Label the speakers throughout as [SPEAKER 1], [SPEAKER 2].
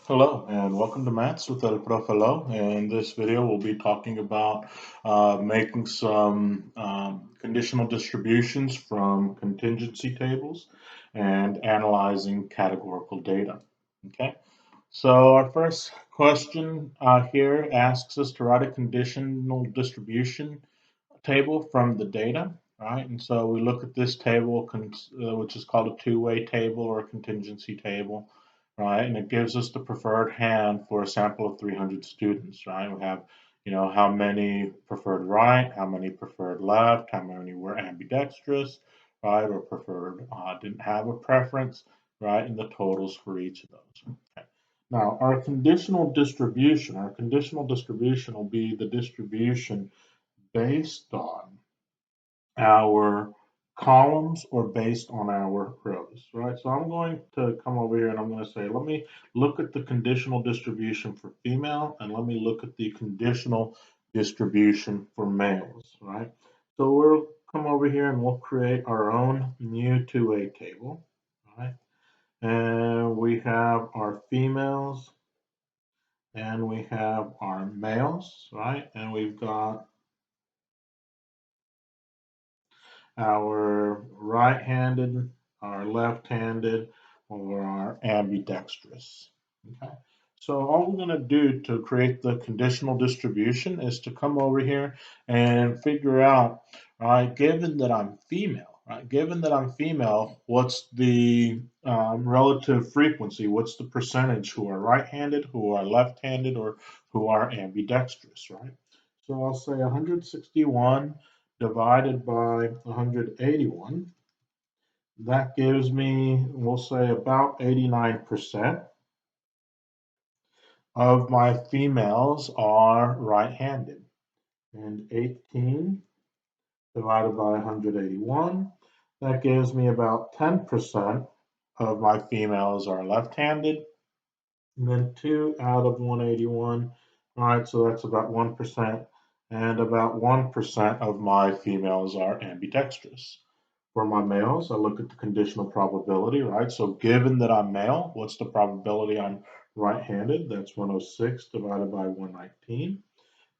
[SPEAKER 1] Hello and welcome to Maths with El Profelo. In this video, we'll be talking about making some conditional distributions from contingency tables and analyzing categorical data. Okay, so our first question here asks us to write a conditional distribution table from the data, right? And so we look at this table, which is called a two-way table or a contingency table, right? And it gives us the preferred hand for a sample of 300 students, right? We have, how many preferred right, how many preferred left, how many were ambidextrous, right? Or preferred didn't have a preference, right? And the totals for each of those. Okay. Now, our conditional distribution will be the distribution based on our columns or based on our rows, right? So I'm going to come over here and I'm going to say, let me look at the conditional distribution for female and let me look at the conditional distribution for males, right? So we'll come over here and we'll create our own new two-way table, right? And we have our females and we have our males, right? And we've got our right-handed, our left-handed, or our ambidextrous. Okay. So all we're going to do to create the conditional distribution is to come over here and figure out, right, given that I'm female, right, what's the relative frequency? What's the percentage who are right-handed, who are left-handed, or who are ambidextrous, right? So I'll say 161 divided by 181. That gives me, we'll say, about 89% of my females are right-handed. And 18 divided by 181, that gives me about 10% of my females are left-handed. And then 2 out of 181, all right, so that's about 1%. And about 1% of my females are ambidextrous. For my males, I look at the conditional probability, right? So given that I'm male, what's the probability I'm right-handed? That's 106 divided by 119.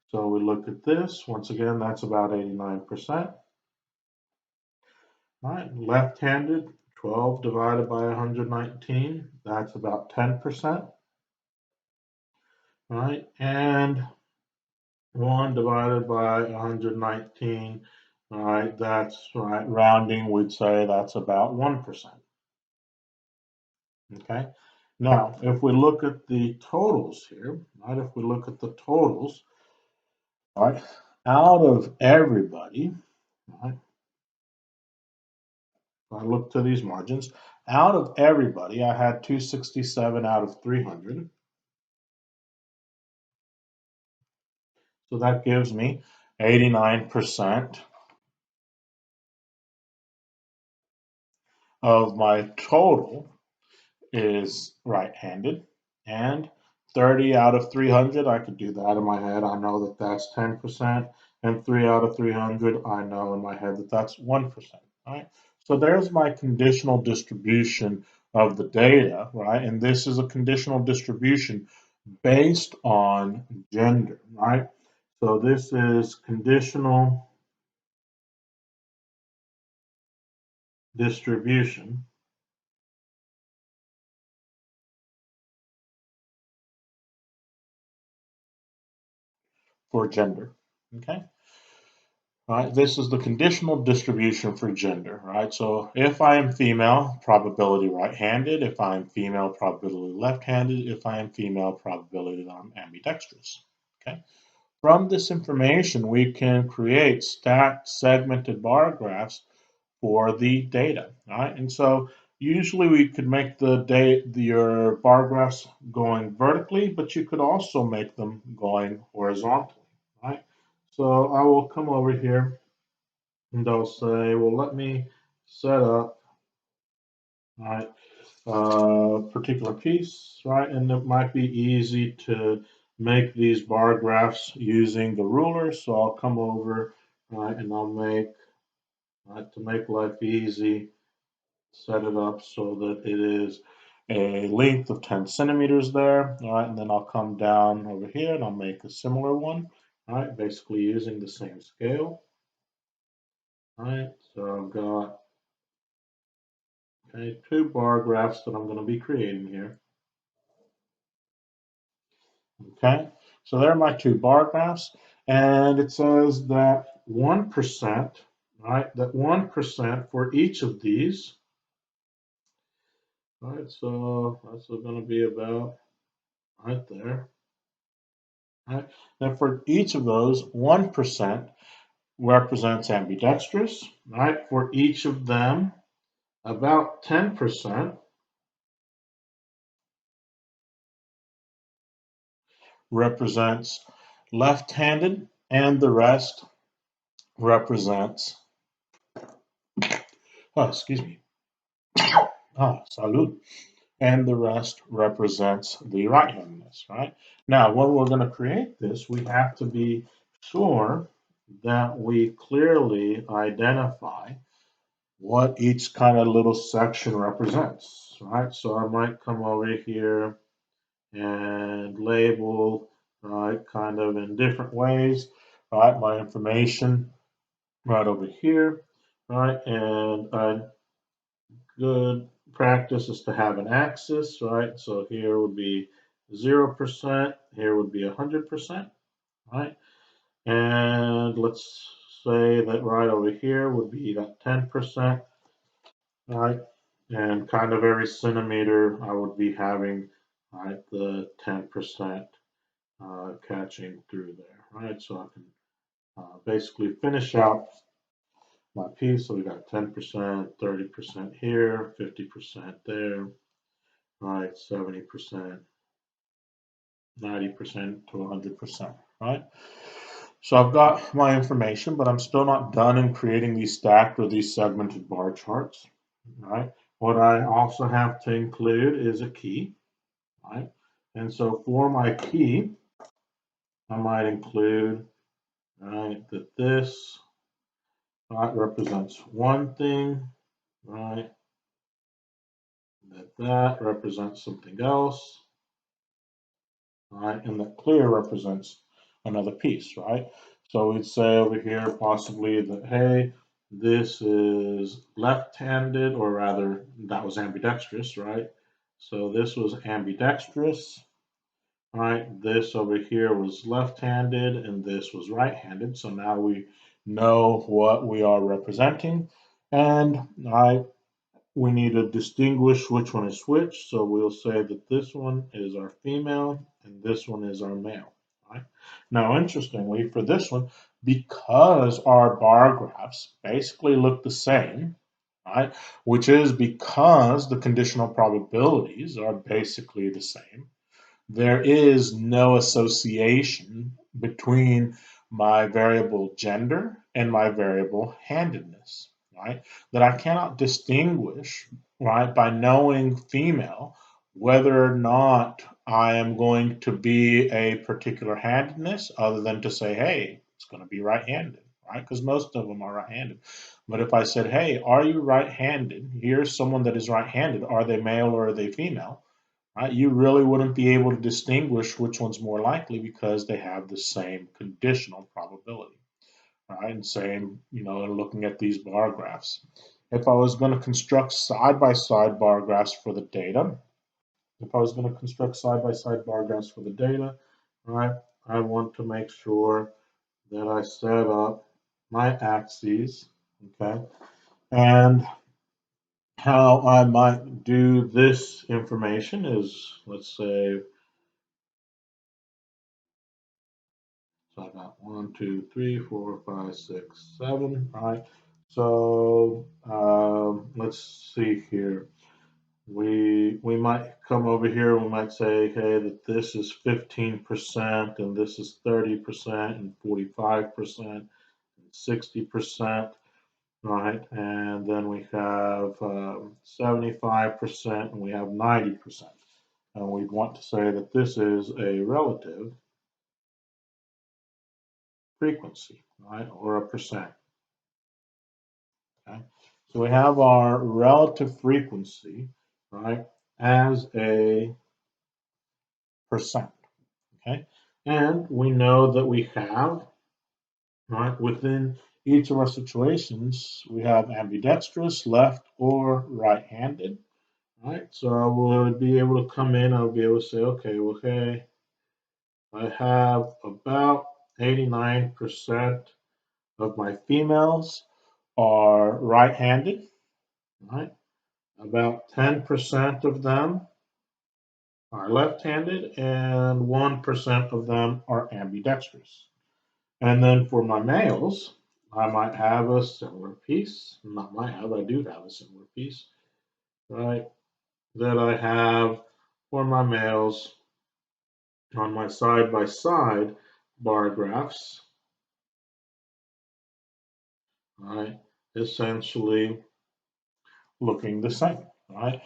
[SPEAKER 1] So we look at this. Once again, that's about 89%. All right, left-handed, 12 divided by 119. That's about 10%. Right, and 1 divided by 119. All right, that's right. Rounding, we'd say that's about 1%. Okay. Now, if we look at the totals here, right, if we look at the totals, right, out of everybody, right, if I look to these margins, out of everybody, I had 267 out of 300. So that gives me 89% of my total is right-handed, and 30 out of 300, I could do that in my head. I know that that's 10%, and 3 out of 300, I know in my head that that's 1%, right? So there's my conditional distribution of the data, right? And this is a conditional distribution based on gender, right? So this is conditional distribution for gender, okay? Right, this is the conditional distribution for gender, right? So if I am female, probability right-handed. If I am female, probability left-handed. If I am female, probability that I'm ambidextrous, okay? From this information, we can create stacked segmented bar graphs for the data, right? And so usually we could make your bar graphs going vertically, but you could also make them going horizontally, right? So I will come over here and I'll say, well, let me set up, right, a particular piece, right? And it might be easy to make these bar graphs using the ruler. So I'll come over, right, and I'll make, right, to make life easy, set it up so that it is a length of 10 centimeters there. All right, and then I'll come down over here and I'll make a similar one. All right, basically using the same scale. All right, so I've got two bar graphs that I'm going to be creating here. Okay, so there are my two bar graphs, and it says that 1%, right, that 1% for each of these. All right, so that's going to be about right there. All right, now for each of those, 1% represents ambidextrous, right? For each of them, about 10% represents left-handed, and the rest represents, excuse me, salud, and the rest represents the right-handedness, right? Now, when we're going to create this, we have to be sure that we clearly identify what each kind of little section represents, right? So I might come over here and label, right, kind of in different ways, right, my information right over here, right, and a good practice is to have an axis, right, so here would be 0%, here would be 100%, right, and let's say that right over here would be that 10%, right, and kind of every centimeter I would be having, right, the 10% catching through there, right? So I can basically finish out my piece. So we got 10%, 30% here, 50% there, right? 70%, 90% to 100%, right? So I've got my information, but I'm still not done in creating these stacked or these segmented bar charts, right? What I also have to include is a key, right? And so for my key, I might include, right, that this, right, represents one thing, right, that represents something else, right, and that clear represents another piece, right? So we'd say over here possibly that, hey, this is left-handed, or rather that was ambidextrous, right? So this was ambidextrous, right? This over here was left-handed and this was right-handed. So now we know what we are representing, and we need to distinguish which one is which. So we'll say that this one is our female and this one is our male, right? Now, interestingly, for this one, because our bar graphs basically look the same, right, which is because the conditional probabilities are basically the same, there is no association between my variable gender and my variable handedness, right? That I cannot distinguish, right, by knowing female, whether or not I am going to be a particular handedness, other than to say, hey, it's going to be right-handed, right? Because most of them are right-handed. But if I said, hey, are you right-handed? Here's someone that is right-handed. Are they male or are they female? Right? You really wouldn't be able to distinguish which one's more likely because they have the same conditional probability. Right? And same, looking at these bar graphs. If I was going to construct side-by-side bar graphs for the data, right, I want to make sure that I set up my axes, okay, and how I might do this information is, let's say, so I got 1, 2, 3, 4, 5, 6, 7. All right. So let's see here. We might come over here. We might say, okay, that this is 15% and this is 30% and 45% and 60%. Right, and then we have 75% and we have 90%. And we'd want to say that this is a relative frequency, right, or a percent. Okay, so we have our relative frequency, right, as a percent. Okay, and we know that we have, right, within each of our situations, we have ambidextrous, left or right-handed. Right, so I would be able to come in, I would be able to say, okay, I have about 89% of my females are right-handed, right? About 10% of them are left-handed, and 1% of them are ambidextrous. And then for my males, I might have a similar piece. Not might have, I do have a similar piece, right? That I have for my males on my side-by-side bar graphs, right? Essentially looking the same, right?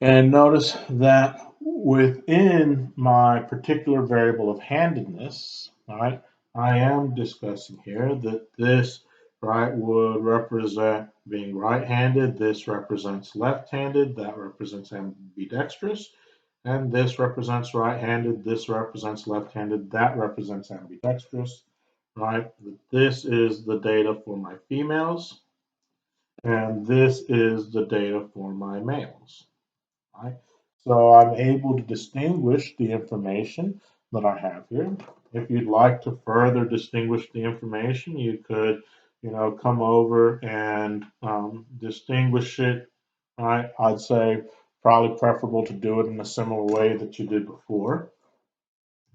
[SPEAKER 1] And notice that within my particular variable of handedness, right, I am discussing here that this, right, would represent being right-handed, this represents left-handed, that represents ambidextrous, and this represents right-handed, this represents left-handed, that represents ambidextrous, right? This is the data for my females, and this is the data for my males. Right? So I'm able to distinguish the information that I have here. If you'd like to further distinguish the information, you could, come over and distinguish it. Right? I'd say probably preferable to do it in a similar way that you did before.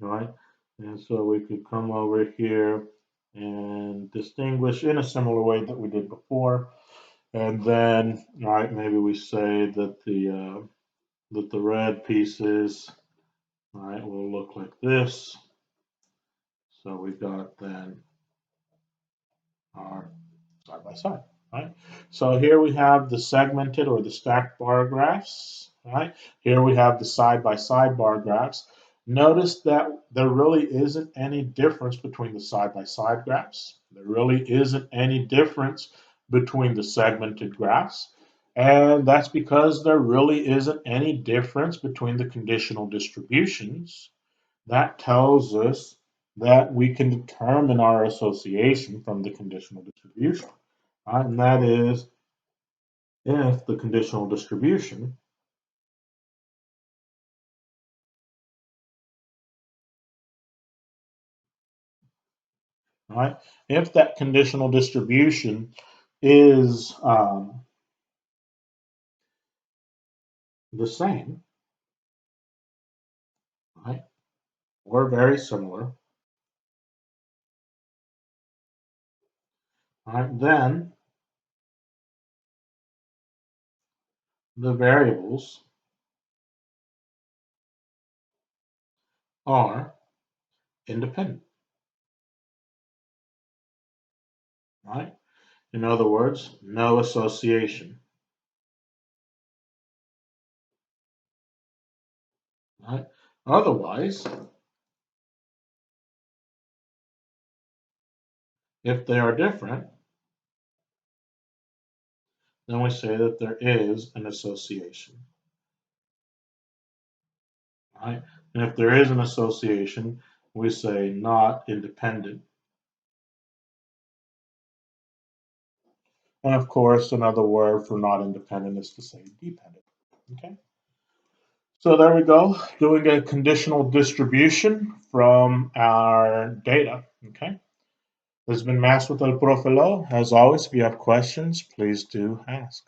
[SPEAKER 1] Right? And so we could come over here and distinguish in a similar way that we did before. And then, right, maybe we say that the red pieces, right, will look like this. So we've got then our side by side, right? So here we have the segmented or the stacked bar graphs, right? Here we have the side by side bar graphs. Notice that there really isn't any difference between the side by side graphs. There really isn't any difference between the segmented graphs. And that's because there really isn't any difference between the conditional distributions. That tells us that we can determine our association from the conditional distribution. Right? And that is if the conditional distribution right? If that conditional distribution is the same, right, or very similar, right, then the variables are independent, right? In other words, no association, right? Otherwise, if they are different, then we say that there is an association, right? And if there is an association, we say not independent. And of course, another word for not independent is to say dependent. Okay. So there we go, doing a conditional distribution from our data. Okay. This has been Maths with El Profe Lo. As always, if you have questions, please do ask.